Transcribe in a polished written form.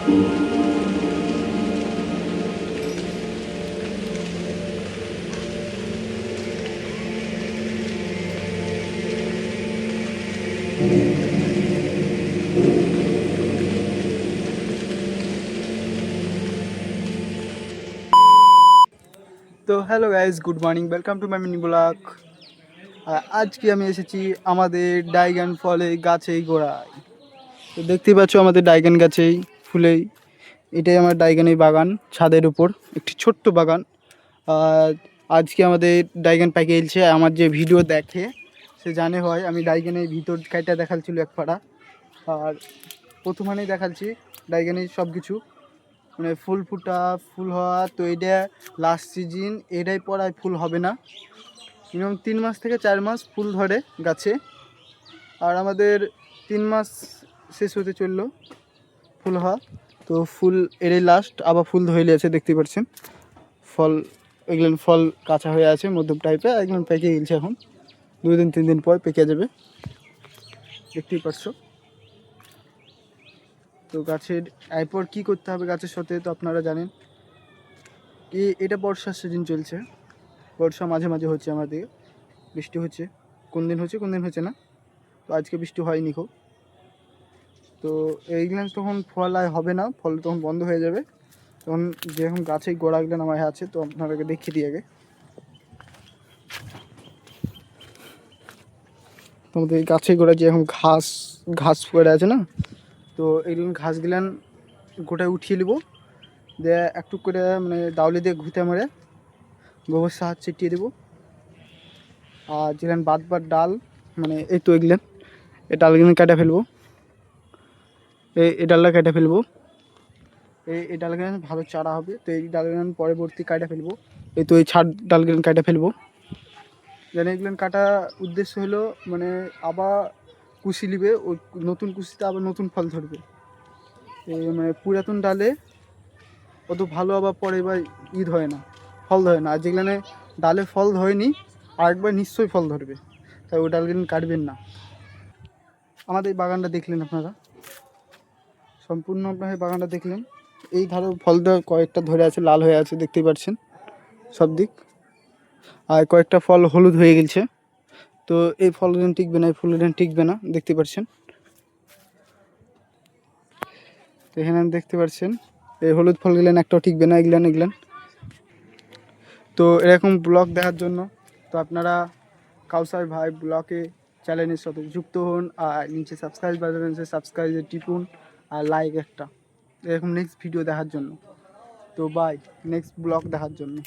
তো hello guys, good morning, welcome to my mini blog. আজকে আমি এসেছি আমাদের ডাইগান ফলে গাছেই গোড়ায়। তো দেখতেই পাচ্ছ আমাদের ডাইগান গাছেই ফুলেই, এটাই আমার ডাইগানের বাগান, ছাদের উপর একটি ছোট্ট বাগান। আর আজকে আমাদের ডাইগান পাইকে এলছে। আমার যে ভিডিও দেখে সে জানে হয় আমি ডাইগানের ভিতর কাইটা দেখাচ্ছিল এক পাড়া। আর প্রথমানেই দেখাচ্ছি ডাইগানের সব কিছু, মানে ফুল ফুটা ফুল হওয়া। তো এটা লাস্ট সিজন, এটাই পড়ায় ফুল হবে না, মিনিমাম 3 মাস থেকে 4 মাস ফুল ধরে গাছে। আর আমাদের 3 মাস শেষ হতে চললো ফুল হওয়া। তো ফুল এটাই লাস্ট, আবার ফুল ধরে আছে দেখতে পাচ্ছেন। ফল এগুলো ফল কাঁচা হয়ে আছে মধ্যম টাইপের, এগুলো পেকে গেছে। এখন 2 দিন 3 দিন পর পেকে যাবে, দেখতেই পাচ্ছ। তো গাছের এরপর কী করতে হবে গাছের সাথে তো আপনারা জানেন কি, এটা বর্ষার সিজন চলছে, বর্ষা মাঝে মাঝে হচ্ছে আমাদের, বৃষ্টি হচ্ছে, কোন দিন হচ্ছে কোন দিন হচ্ছে না। তো আজকে বৃষ্টি হয়নি খুব। তো এইগুলো তখন ফল আর হবে না, ফল তখন বন্ধ হয়ে যাবে। তখন যেরকম গাছের গোড়াগুলো আমার আছে, তো আপনাদেরকে দেখিয়ে দিই আগে। তোমাদের গাছের গোড়া যেরকম ঘাস ঘাস পড়ে আছে না, তো এইগুলো ঘাসগুলান গোটায় উঠিয়ে নেবো, দিয়ে একটু করে মানে দাউলি দিয়ে ঘুঁতে মারে গোবর সার ছিটিয়ে দেবো। আর যেখানে বাদ ডাল, মানে এই তো এগুলেন, এই ডালগুলো কেটে ফেলবো, এই ডালটা কেটে ফেলবো। এই ডালগুলো ভালো চারা হবে, তো এই ডালগুলো পরবর্তী কেটে ফেলবো। এই তো এই ছাড় ডালগুলো কেটে ফেলবো। যেন এগুলো কাটা উদ্দেশ্য হলো মানে আবার কুশি নিবে, ওই নতুন কুশিতে আবার নতুন ফল ধরবে। এই মানে পুরাতন ডালে অত ভালো আবার পরে বা হয় না, ফল ধরে না। আর যেগুলো ডালে ফল ধরেনি আরেকবার নিশ্চয়ই ফল ধরবে, তাই ওই ডালগুলো কাটবেন না। আমাদের এই বাগানটা দেখলেন আপনারা, সম্পূর্ণ আপনার এই বাগানটা দেখলেন। এই ধারে ফল দেওয়া কয়েকটা ধরে আছে, লাল হয়ে আছে দেখতেই পাচ্ছেন সব দিক। আর কয়েকটা ফল হলুদ হয়ে গেছে, তো এই ফলগুলো টিকবে না, এই ফুলগুলো টিকবে না, দেখতে পাচ্ছেন। তো এখানে দেখতে পাচ্ছেন এই হলুদ ফলগুলো একটাও টিকবে না, এগুলান। তো এরকম ব্লগ দেখার জন্য তো আপনারা কাউসার ভাই ব্লগে চ্যানেলের সাথে যুক্ত হন। আর নিচে সাবস্ক্রাইব বাটন আছে, সাবস্ক্রাইবে টিপুন, আর লাইক একটা, এরকম নেক্সট ভিডিও দেখার জন্য। তো বাই, নেক্সট ব্লগ দেখার জন্য।